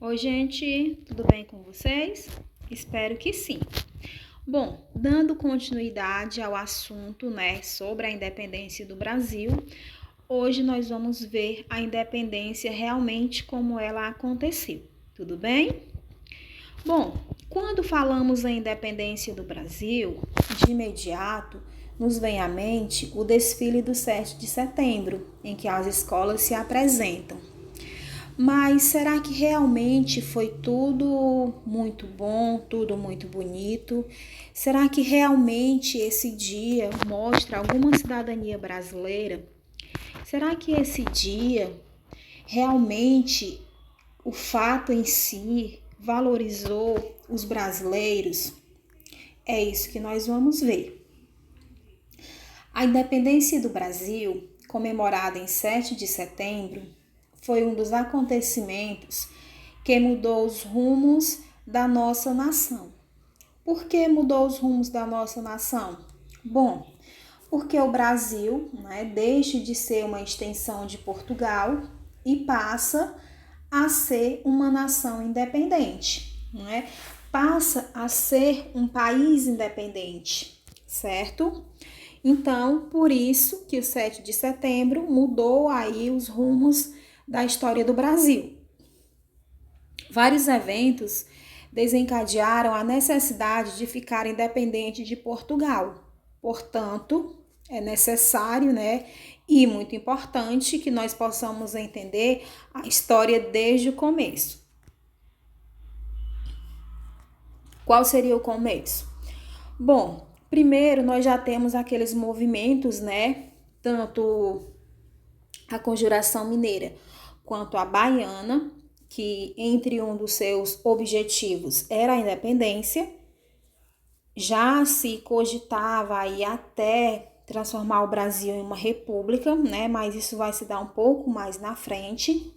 Oi, gente, tudo bem com vocês? Espero que sim. Bom, dando continuidade ao assunto, sobre a independência do Brasil, hoje nós vamos ver a independência realmente como ela aconteceu. Tudo bem? Bom, quando falamos em independência do Brasil, de imediato nos vem à mente o desfile do 7 de setembro, em que as escolas se apresentam. Mas será que realmente foi tudo muito bom, tudo muito bonito? Será que realmente esse dia mostra alguma cidadania brasileira? Será que esse dia realmente o fato em si valorizou os brasileiros? É isso que nós vamos ver. A independência do Brasil, comemorada em 7 de setembro, foi um dos acontecimentos que mudou os rumos da nossa nação. Por que mudou os rumos da nossa nação? Bom, porque o Brasil, deixa de ser uma extensão de Portugal e passa a ser uma nação independente, passa a ser um país independente, certo? Então, por isso que o 7 de setembro mudou aí os rumos da história do Brasil. Vários eventos desencadearam a necessidade de ficar independente de Portugal. Portanto, é necessário, e muito importante que nós possamos entender a história desde o começo. Qual seria o começo? Bom, primeiro nós já temos aqueles movimentos, tanto a Conjuração Mineira quanto a Baiana, que entre um dos seus objetivos era a independência. Já se cogitava aí até transformar o Brasil em uma república, mas isso vai se dar um pouco mais na frente.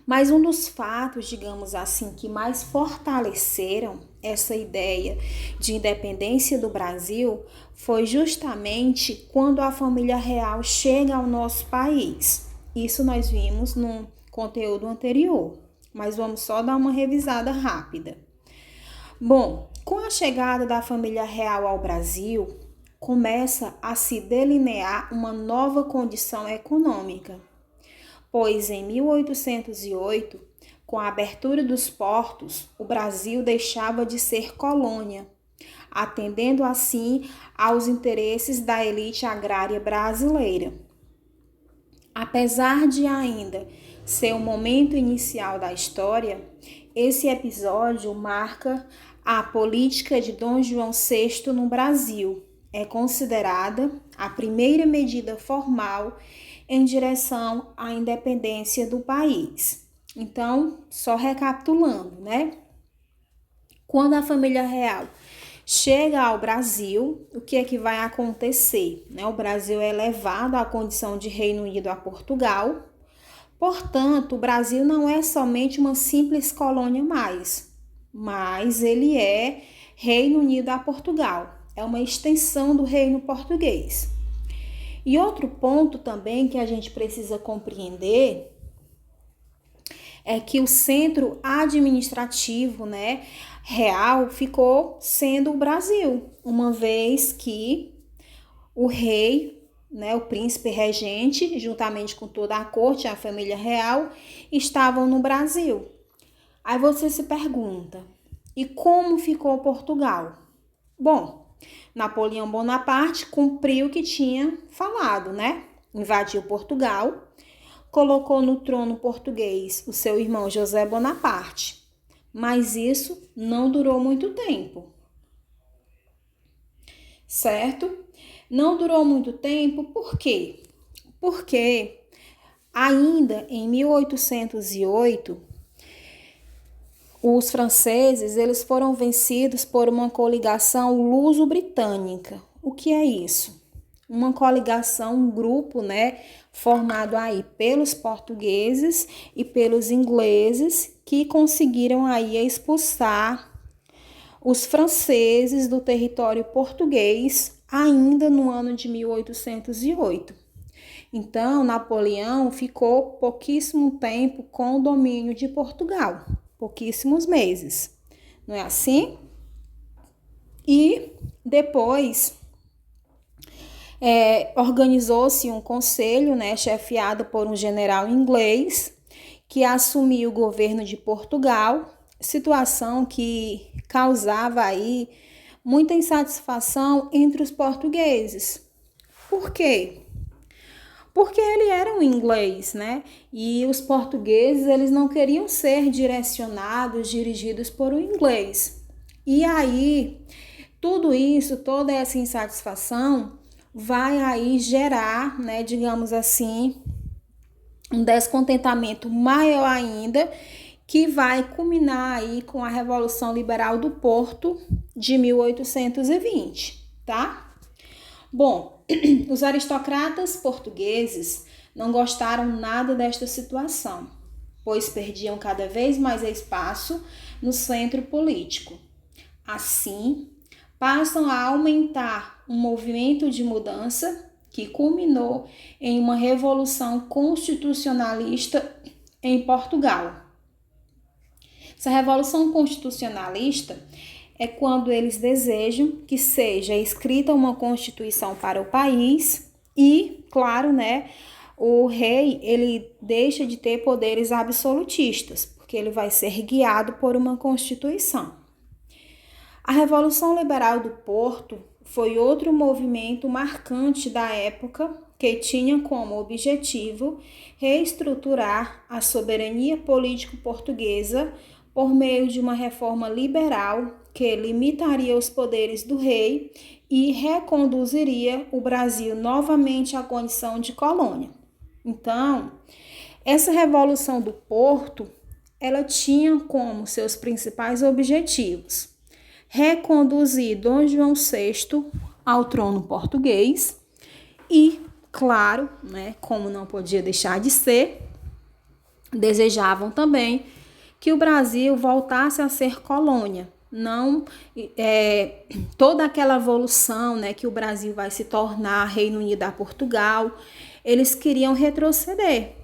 Mas um dos fatos, digamos assim, que mais fortaleceram essa ideia de independência do Brasil foi justamente quando a família real chega ao nosso país. Isso nós vimos no conteúdo anterior, mas vamos só dar uma revisada rápida. Bom, com a chegada da família real ao Brasil, começa a se delinear uma nova condição econômica, pois em 1808, com a abertura dos portos, o Brasil deixava de ser colônia, atendendo assim aos interesses da elite agrária brasileira. Apesar de ainda ser o momento inicial da história, esse episódio marca a política de Dom João VI no Brasil. É considerada a primeira medida formal em direção à independência do país. Então, só recapitulando, Quando a família real chega ao Brasil, o que é que vai acontecer? O Brasil é levado à condição de Reino Unido a Portugal. Portanto, o Brasil não é somente uma simples colônia mais, mas ele é Reino Unido a Portugal. É uma extensão do reino português. E outro ponto também que a gente precisa compreender é que o centro administrativo, real ficou sendo o Brasil, uma vez que o rei, o príncipe regente, juntamente com toda a corte, a família real, estavam no Brasil. Aí você se pergunta, e como ficou Portugal? Bom, Napoleão Bonaparte cumpriu o que tinha falado, Invadiu Portugal, colocou no trono português o seu irmão José Bonaparte. Mas isso não durou muito tempo, certo? Não durou muito tempo, por quê? Porque ainda em 1808, os franceses eles foram vencidos por uma coligação luso-britânica. O que é isso? Uma coligação, um grupo, formado aí pelos portugueses e pelos ingleses que conseguiram aí expulsar os franceses do território português ainda no ano de 1808. Então, Napoleão ficou pouquíssimo tempo com o domínio de Portugal, pouquíssimos meses, não é assim? E depois organizou-se um conselho, né, chefiado por um general inglês, que assumiu o governo de Portugal, situação que causava aí muita insatisfação entre os portugueses. Por quê? Porque ele era um inglês, né? E os portugueses, eles não queriam ser direcionados, dirigidos por um inglês. E aí, tudo isso, toda essa insatisfação vai aí gerar, né, digamos assim, um descontentamento maior ainda, que vai culminar aí com a Revolução Liberal do Porto de 1820, tá? Bom, os aristocratas portugueses não gostaram nada desta situação, pois perdiam cada vez mais espaço no centro político. Assim, passam a aumentar um movimento de mudança que culminou em uma revolução constitucionalista em Portugal. Essa revolução constitucionalista é quando eles desejam que seja escrita uma constituição para o país e, claro, né, o rei, ele deixa de ter poderes absolutistas, porque ele vai ser guiado por uma constituição. A Revolução Liberal do Porto foi outro movimento marcante da época que tinha como objetivo reestruturar a soberania político-portuguesa por meio de uma reforma liberal que limitaria os poderes do rei e reconduziria o Brasil novamente à condição de colônia. Então, essa Revolução do Porto, ela tinha como seus principais objetivos reconduzir Dom João VI ao trono português e, claro, né, como não podia deixar de ser, desejavam também que o Brasil voltasse a ser colônia. Não toda aquela evolução, né, que o Brasil vai se tornar Reino Unido a Portugal, eles queriam retroceder.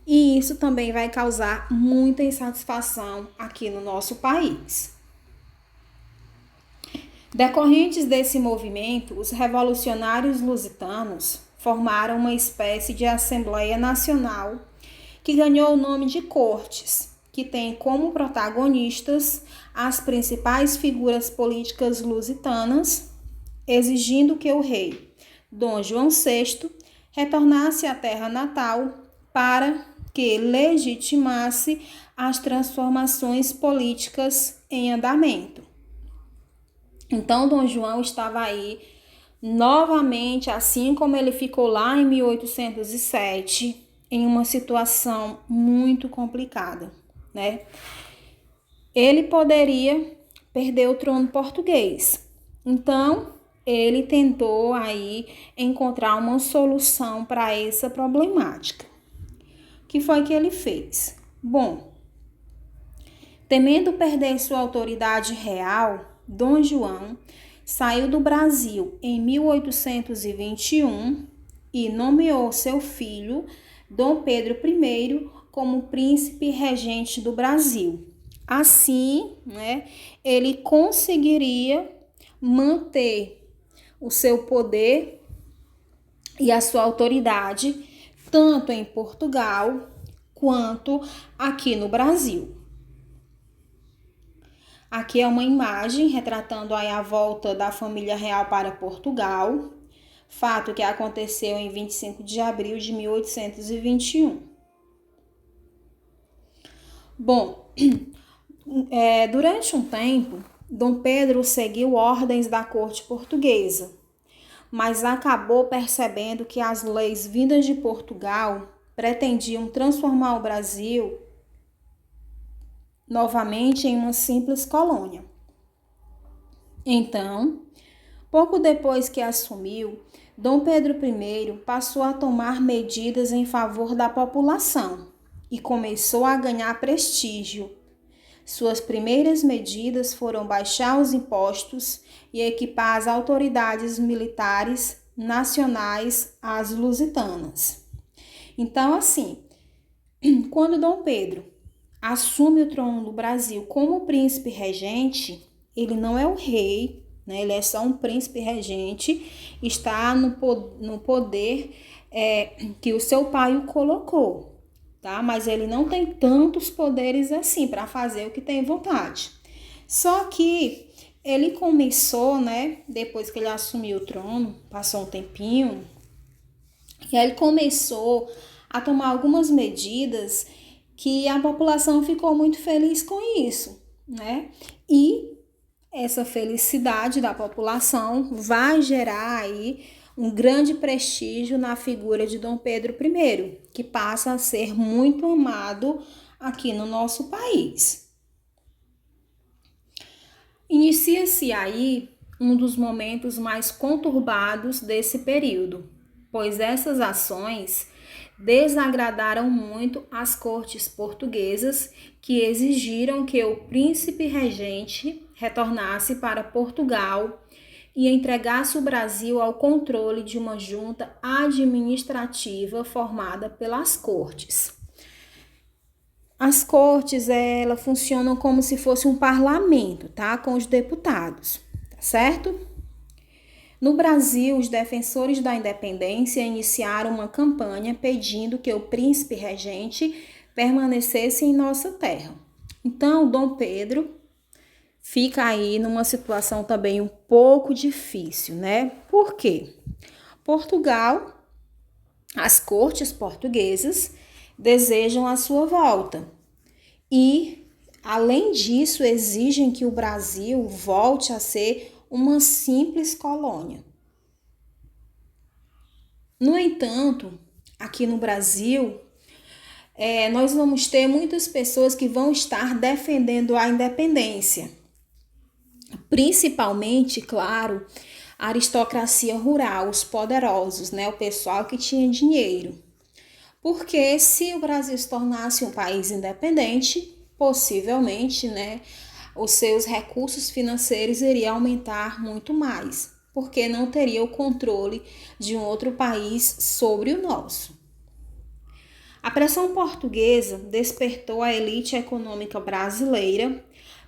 E isso também vai causar muita insatisfação aqui no nosso país. Decorrentes desse movimento, os revolucionários lusitanos formaram uma espécie de Assembleia Nacional que ganhou o nome de Cortes, que tem como protagonistas as principais figuras políticas lusitanas, exigindo que o rei Dom João VI retornasse à terra natal para que legitimasse as transformações políticas em andamento. Então, Dom João estava aí novamente, assim como ele ficou lá em 1807, em uma situação muito complicada, né? Ele poderia perder o trono português. Então, ele tentou aí encontrar uma solução para essa problemática. O que foi que ele fez? Bom, temendo perder sua autoridade real, Dom João saiu do Brasil em 1821 e nomeou seu filho, Dom Pedro I, como príncipe regente do Brasil. Assim, né, ele conseguiria manter o seu poder e a sua autoridade tanto em Portugal quanto aqui no Brasil. Aqui é uma imagem retratando aí a volta da família real para Portugal, fato que aconteceu em 25 de abril de 1821. Bom, durante um tempo, Dom Pedro seguiu ordens da corte portuguesa, mas acabou percebendo que as leis vindas de Portugal pretendiam transformar o Brasil novamente em uma simples colônia. Então, pouco depois que assumiu, Dom Pedro I passou a tomar medidas em favor da população e começou a ganhar prestígio. Suas primeiras medidas foram baixar os impostos e equipar as autoridades militares nacionais às lusitanas. Então, assim, quando Dom Pedro assume o trono do Brasil como príncipe regente, ele não é o rei, né? Ele é só um príncipe regente, está no poder que o seu pai o colocou, tá? Mas ele não tem tantos poderes assim para fazer o que tem vontade. Só que ele começou, né? Depois que ele assumiu o trono, passou um tempinho, e aí ele começou a tomar algumas medidas que a população ficou muito feliz com isso, né? E essa felicidade da população vai gerar aí um grande prestígio na figura de Dom Pedro I, que passa a ser muito amado aqui no nosso país. Inicia-se aí um dos momentos mais conturbados desse período, pois essas ações desagradaram muito as cortes portuguesas, que exigiram que o príncipe regente retornasse para Portugal e entregasse o Brasil ao controle de uma junta administrativa formada pelas cortes. As cortes, elas funcionam como se fosse um parlamento, tá? Com os deputados, tá certo? No Brasil, os defensores da independência iniciaram uma campanha pedindo que o príncipe regente permanecesse em nossa terra. Então, Dom Pedro fica aí numa situação também um pouco difícil, né? Por quê? Portugal, as cortes portuguesas desejam a sua volta e, além disso, exigem que o Brasil volte a ser uma simples colônia. No entanto, aqui no Brasil, nós vamos ter muitas pessoas que vão estar defendendo a independência, principalmente, claro, a aristocracia rural, os poderosos, né? O pessoal que tinha dinheiro. Porque se o Brasil se tornasse um país independente, possivelmente, né, os seus recursos financeiros iriam aumentar muito mais, porque não teria o controle de um outro país sobre o nosso. A pressão portuguesa despertou a elite econômica brasileira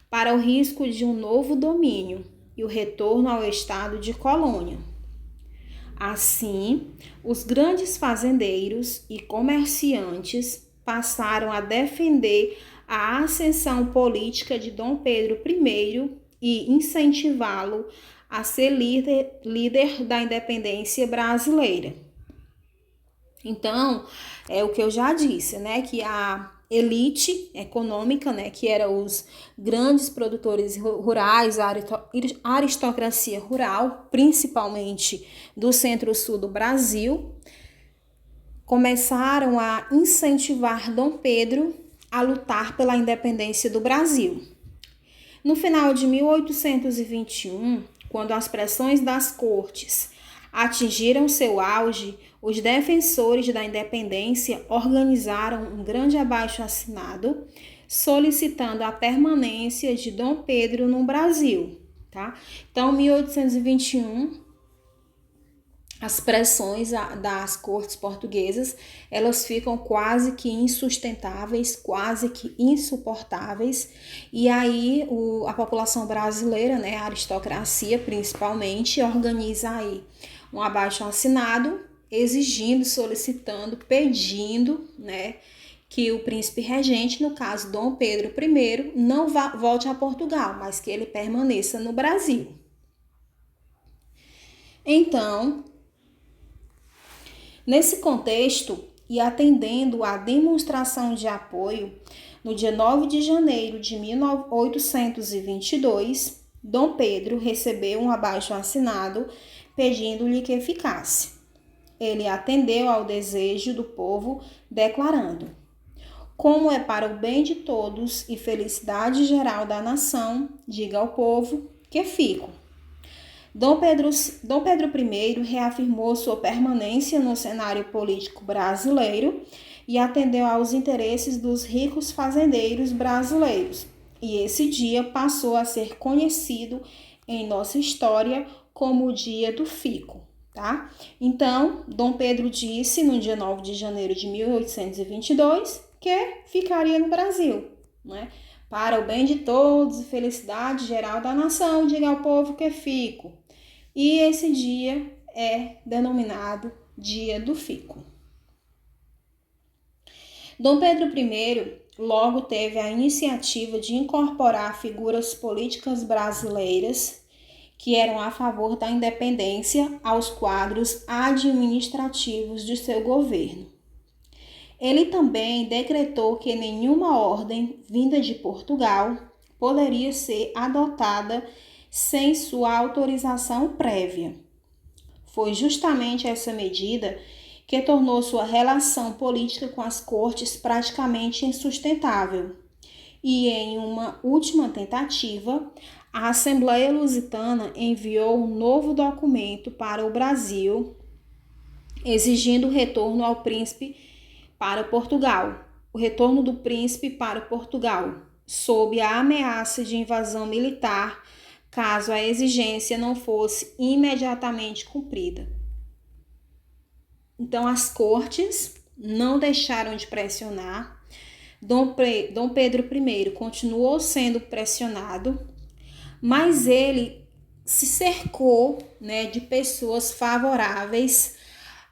para o risco de um novo domínio e o retorno ao estado de colônia. Assim, os grandes fazendeiros e comerciantes passaram a defender a ascensão política de Dom Pedro I e incentivá-lo a ser líder da independência brasileira. Então, é o que eu já disse, né, que a elite econômica, né, que eram os grandes produtores rurais, a aristocracia rural, principalmente do centro-sul do Brasil, começaram a incentivar Dom Pedro a lutar pela independência do Brasil. No final de 1821, quando as pressões das cortes atingiram seu auge, os defensores da independência organizaram um grande abaixo-assinado solicitando a permanência de Dom Pedro no Brasil, tá? Então, em 1821, as pressões das cortes portuguesas, elas ficam quase que insustentáveis, quase que insuportáveis, e aí a população brasileira, né, a aristocracia principalmente, organiza aí um abaixo-assinado exigindo, solicitando, pedindo, né, que o príncipe regente, no caso Dom Pedro I, não volte a Portugal, mas que ele permaneça no Brasil. Então, nesse contexto, e atendendo à demonstração de apoio, no dia 9 de janeiro de 1822, Dom Pedro recebeu um abaixo-assinado pedindo-lhe que ficasse. Ele atendeu ao desejo do povo, declarando: como é para o bem de todos e felicidade geral da nação, diga ao povo que fico. Dom Pedro I reafirmou sua permanência no cenário político brasileiro e atendeu aos interesses dos ricos fazendeiros brasileiros. E esse dia passou a ser conhecido em nossa história como o Dia do Fico. tá? Então, Dom Pedro disse no dia 9 de janeiro de 1822 que ficaria no Brasil, né? Para o bem de todos e felicidade geral da nação, diga ao povo que fico. E esse dia é denominado Dia do Fico. Dom Pedro I logo teve a iniciativa de incorporar figuras políticas brasileiras que eram a favor da independência aos quadros administrativos de seu governo. Ele também decretou que nenhuma ordem vinda de Portugal poderia ser adotada sem sua autorização prévia. Foi justamente essa medida que tornou sua relação política com as cortes praticamente insustentável. E em uma última tentativa, a Assembleia Lusitana enviou um novo documento para o Brasil, exigindo o retorno ao príncipe para Portugal, o retorno do príncipe para Portugal, sob a ameaça de invasão militar, caso a exigência não fosse imediatamente cumprida. Então, as cortes não deixaram de pressionar. Dom Pedro I continuou sendo pressionado, mas ele se cercou, né, de pessoas favoráveis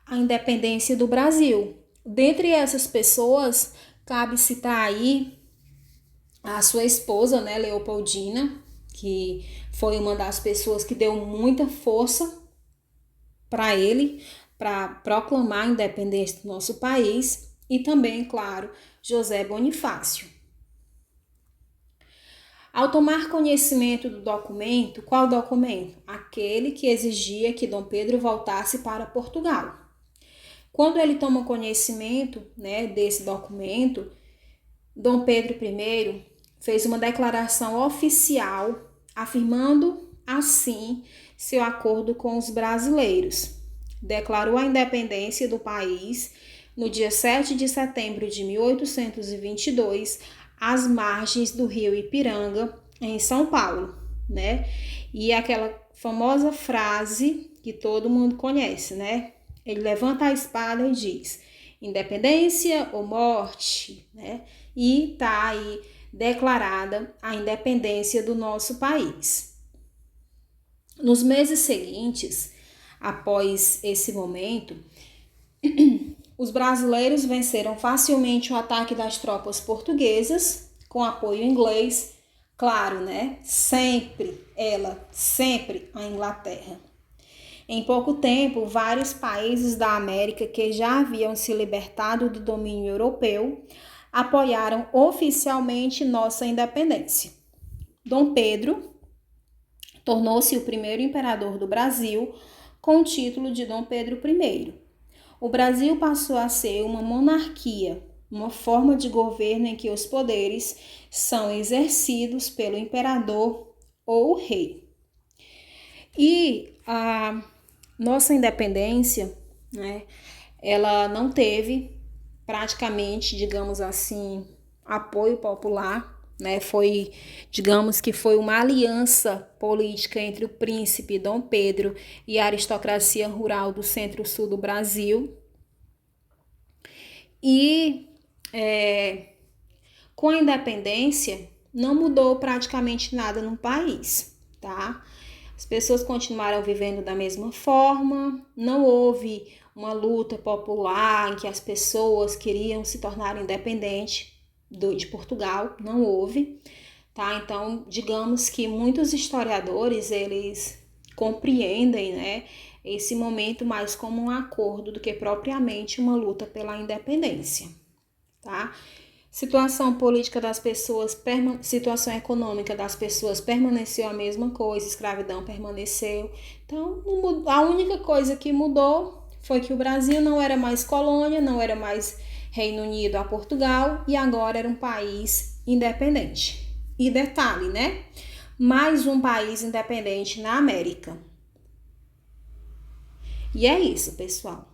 à independência do Brasil. Dentre essas pessoas, cabe citar aí a sua esposa, né, Leopoldina, que foi uma das pessoas que deu muita força para ele, para proclamar a independência do nosso país, e também, claro, José Bonifácio. Ao tomar conhecimento do documento, qual documento? Aquele que exigia que Dom Pedro voltasse para Portugal. Quando ele toma conhecimento, né, desse documento, Dom Pedro I fez uma declaração oficial afirmando assim seu acordo com os brasileiros. Declarou a independência do país no dia 7 de setembro de 1822, às margens do rio Ipiranga, em São Paulo, né? E aquela famosa frase que todo mundo conhece, né? Ele levanta a espada e diz: independência ou morte, né? E tá aí declarada a independência do nosso país. Nos meses seguintes, após esse momento, os brasileiros venceram facilmente o ataque das tropas portuguesas, com apoio inglês, claro, né? Sempre a Inglaterra. Em pouco tempo, vários países da América que já haviam se libertado do domínio europeu apoiaram oficialmente nossa independência. Dom Pedro tornou-se o primeiro imperador do Brasil com o título de Dom Pedro I. O Brasil passou a ser uma monarquia, uma forma de governo em que os poderes são exercidos pelo imperador ou rei. E a nossa independência, né, ela não teve praticamente, digamos assim, apoio popular, né? Digamos que foi uma aliança política entre o príncipe Dom Pedro e a aristocracia rural do centro-sul do Brasil. E com a independência não mudou praticamente nada no país, tá? As pessoas continuaram vivendo da mesma forma, não houve uma luta popular em que as pessoas queriam se tornar independentes de Portugal, não houve, tá? Então, digamos que muitos historiadores, eles compreendem, né, esse momento mais como um acordo do que propriamente uma luta pela independência, tá? Situação política das pessoas, situação econômica das pessoas permaneceu a mesma coisa, escravidão permaneceu. Então, a única coisa que mudou foi que o Brasil não era mais colônia, não era mais Reino Unido a Portugal e agora era um país independente. E detalhe, né? Mais um país independente na América. E é isso, pessoal.